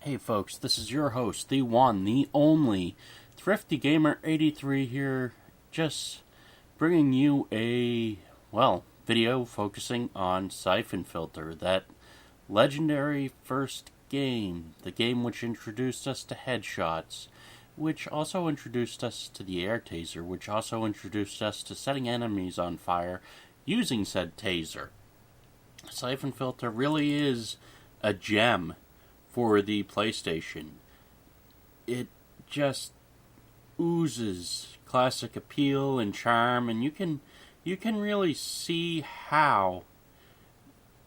Hey folks, this is your host, the one, the only, Thrifty Gamer 83 here, just bringing you a, video focusing on Syphon Filter, that legendary first game, the game which introduced us to headshots, which also introduced us to the air taser, which also introduced us to setting enemies on fire using said taser. Syphon Filter really is a gem for the PlayStation. It just oozes classic appeal and charm, and you can really see how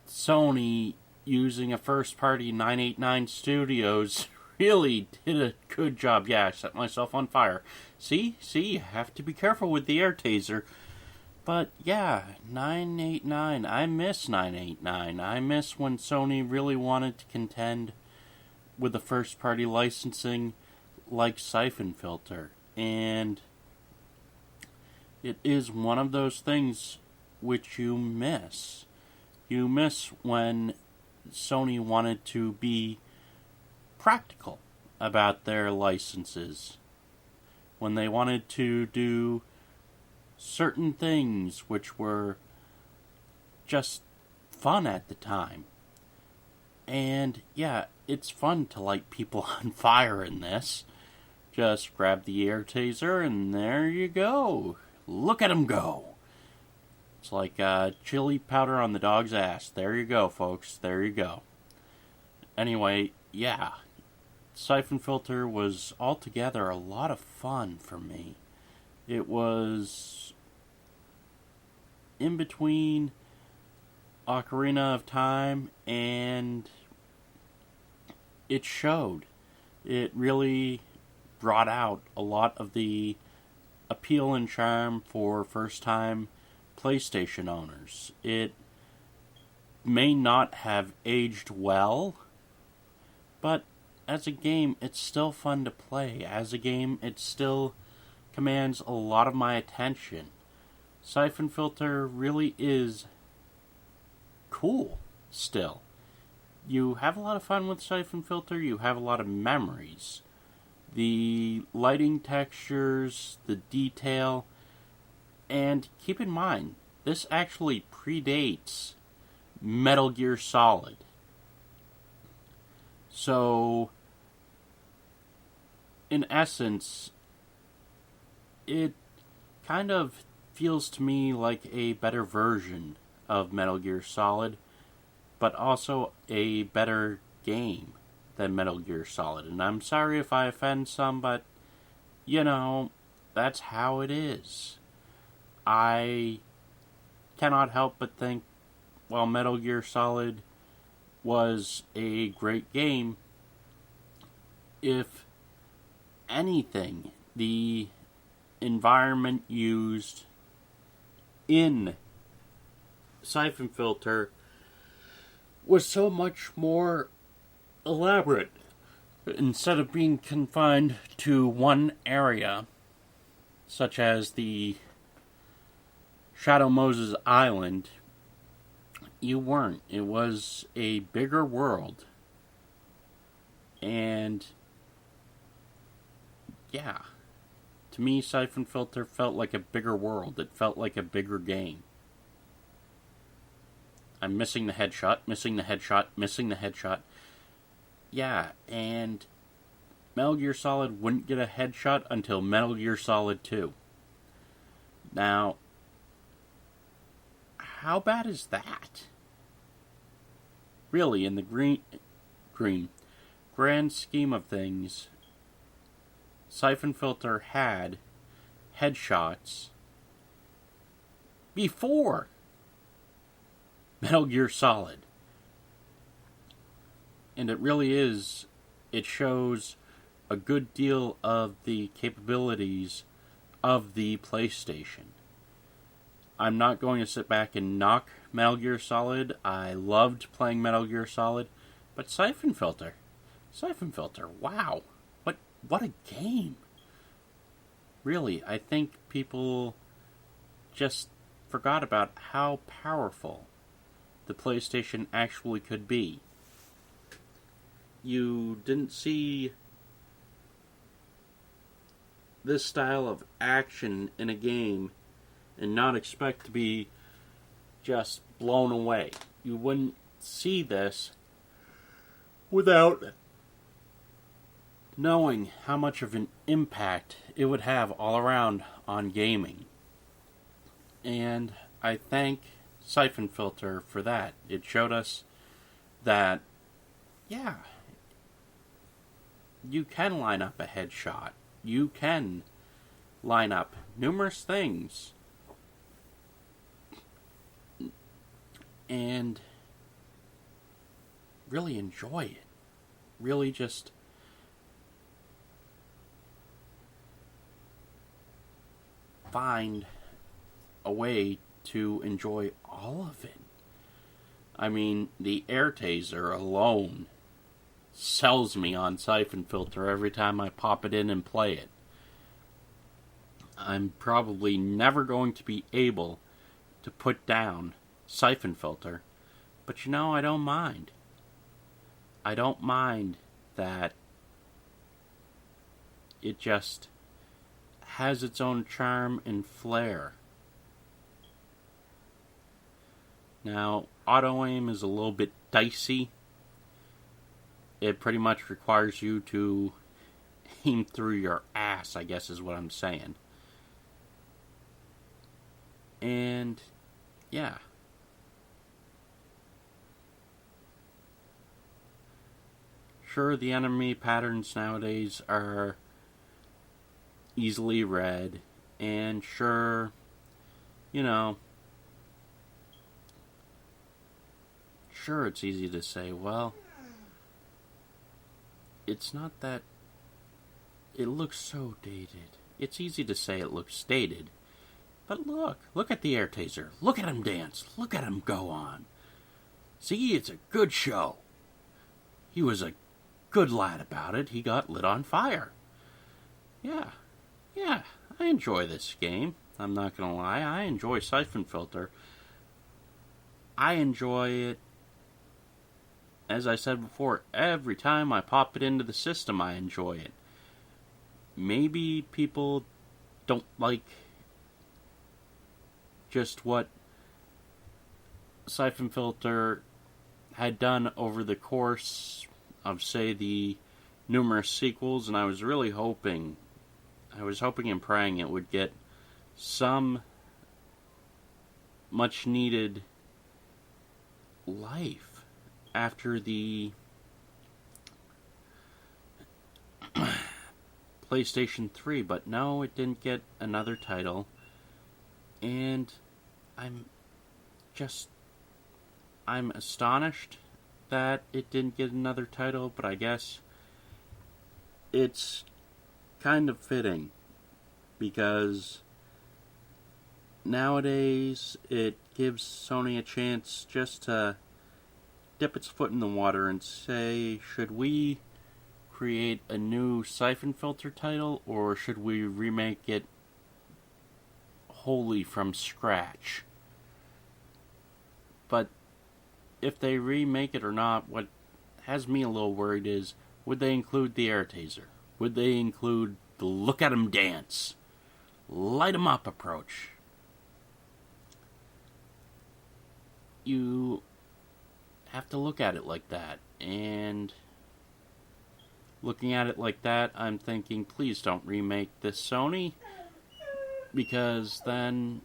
Sony, using a first-party 989 Studios, really did a good job. Yeah, I set myself on fire. See, you have to be careful with the air taser. But yeah, 989, I miss 989. I miss when Sony really wanted to contend with the first-party licensing like Syphon Filter. And it is one of those things which you miss. You miss when Sony wanted to be practical about their licenses. When they wanted to do certain things which were just fun at the time. And yeah, it's fun to light people on fire in this. Just grab the air taser and there you go. Look at them go. It's like chili powder on the dog's ass. There you go, folks. There you go. Anyway, yeah. Syphon Filter was altogether a lot of fun for me. It was in between Ocarina of Time, and it showed. It really brought out a lot of the appeal and charm for first-time PlayStation owners. It may not have aged well, but as a game, it's still fun to play. As a game, it still commands a lot of my attention. Syphon Filter really is cool still. You have a lot of fun with Syphon Filter, you have a lot of memories. The lighting textures, the detail, and keep in mind, this actually predates Metal Gear Solid. So, in essence, it kind of feels to me like a better version of Metal Gear Solid, but also a better game than Metal Gear Solid. And I'm sorry if I offend some, but, that's how it is. I cannot help but think, Metal Gear Solid was a great game. If anything, the environment used in Syphon Filter was so much more elaborate. Instead of being confined to one area, such as the Shadow Moses Island, you weren't. It was a bigger world. And yeah, to me, Syphon Filter felt like a bigger world. It felt like a bigger game. I'm missing the headshot. Yeah, and Metal Gear Solid wouldn't get a headshot until Metal Gear Solid 2. Now, how bad is that? Really, in the grand scheme of things, Syphon Filter had headshots before Metal Gear Solid. And it shows a good deal of the capabilities of the PlayStation. I'm not going to sit back and knock Metal Gear Solid. I loved playing Metal Gear Solid. But Syphon Filter, wow. What a game. Really, I think people just forgot about how powerful the PlayStation actually could be. you didn't see this style of action in a game and not expect to be just blown away. You wouldn't see this without knowing how much of an impact it would have all around on gaming. And I thank Syphon Filter for that. It showed us that, yeah, you can line up a headshot. You can line up numerous things. And really enjoy it. Really just find a way to enjoy all of it. I mean, the air taser alone sells me on Syphon Filter every time I pop it in and play it. I'm probably never going to be able to put down Syphon Filter, but you know, I don't mind. I don't mind that it just has its own charm and flair. Now, auto-aim is a little bit dicey. It pretty much requires you to aim through your ass, I guess is what I'm saying. And, yeah. Sure, the enemy patterns nowadays are easily read, and sure, you know, sure it's easy to say, well, it's not that it looks so dated. It's easy to say it looks dated, but look at the air taser. Look at him dance. Look at him go on. See, it's a good show. He was a good lad about it. He got lit on fire. Yeah, I enjoy this game. I'm not gonna lie, I enjoy Syphon Filter. I enjoy it, as I said before, every time I pop it into the system, I enjoy it. Maybe people don't like just what Syphon Filter had done over the course of, say, the numerous sequels, and I was hoping and praying it would get some much needed life after the PlayStation 3, but no, it didn't get another title, and I'm astonished that it didn't get another title, but I guess it's kind of fitting, because nowadays it gives Sony a chance just to dip its foot in the water and say, should we create a new Syphon Filter title, or should we remake it wholly from scratch? But if they remake it or not, what has me a little worried is, would they include the air taser? Would they include the look at 'em dance, light 'em up approach? You have to look at it like that, and looking at it like that, I'm thinking, please don't remake this, Sony, because then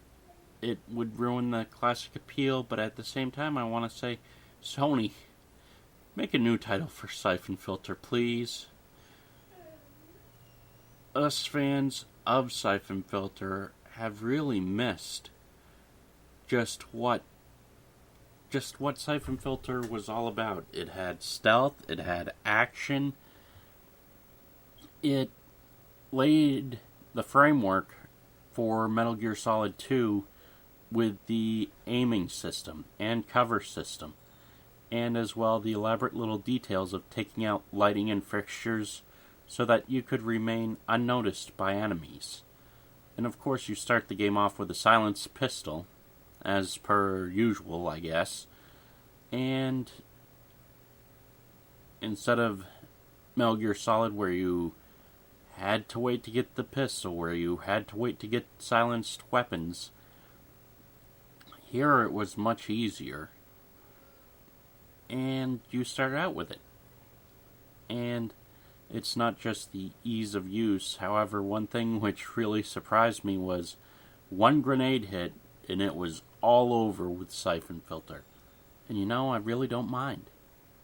it would ruin the classic appeal. But at the same time, I want to say, Sony, make a new title for Syphon Filter, please. Us fans of Syphon Filter have really missed just what Syphon Filter was all about. It had stealth, it had action, it laid the framework for Metal Gear Solid 2 with the aiming system and cover system, and as well the elaborate little details of taking out lighting and fixtures so that you could remain unnoticed by enemies. And of course you start the game off with a silenced pistol, as per usual, I guess. And Instead of Metal Gear Solid, where you had to wait to get the pistol, where you had to wait to get silenced weapons, here it was much easier. And you started out with it. And it's not just the ease of use. However, one thing which really surprised me was one grenade hit and it was all over with Syphon Filter. And you know, I really don't mind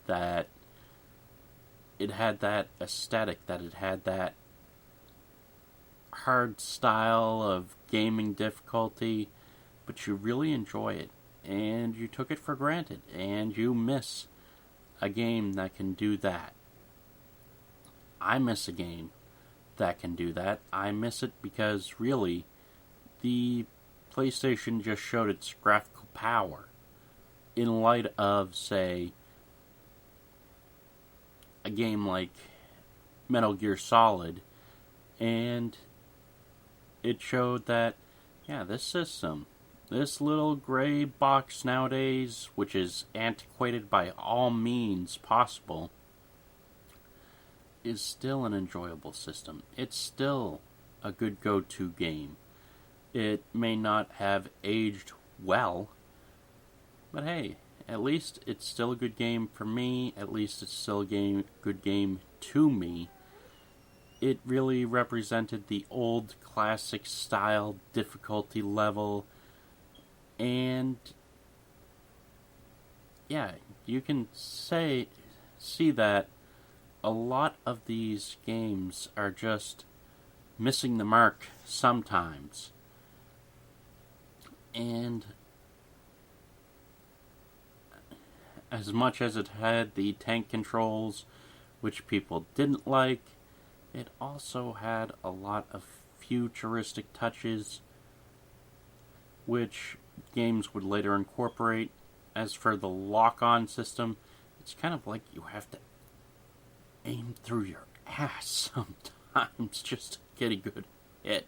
that it had that aesthetic, that it had that hard style of gaming difficulty, but you really enjoy it, and you took it for granted, and you miss a game that can do that. I miss a game that can do that. I miss it because, really, the PlayStation just showed its graphical power in light of, say, a game like Metal Gear Solid, and it showed that, yeah, this system, this little gray box nowadays, which is antiquated by all means possible, is still an enjoyable system. It's still a good go-to game. It may not have aged well, but hey, at least it's still a good game for me. At least it's still a good game to me. It really represented the old classic style difficulty level, and yeah, you can see that a lot of these games are just missing the mark sometimes. And as much as it had the tank controls, which people didn't like, it also had a lot of futuristic touches, which games would later incorporate. As for the lock-on system, it's kind of like you have to aim through your ass sometimes just to get a good hit.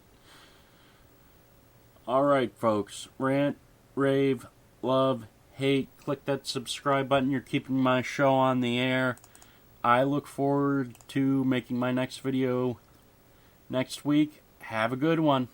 Alright, folks. Rant, rave, love, hate. Click that subscribe button. You're keeping my show on the air. I look forward to making my next video next week. Have a good one.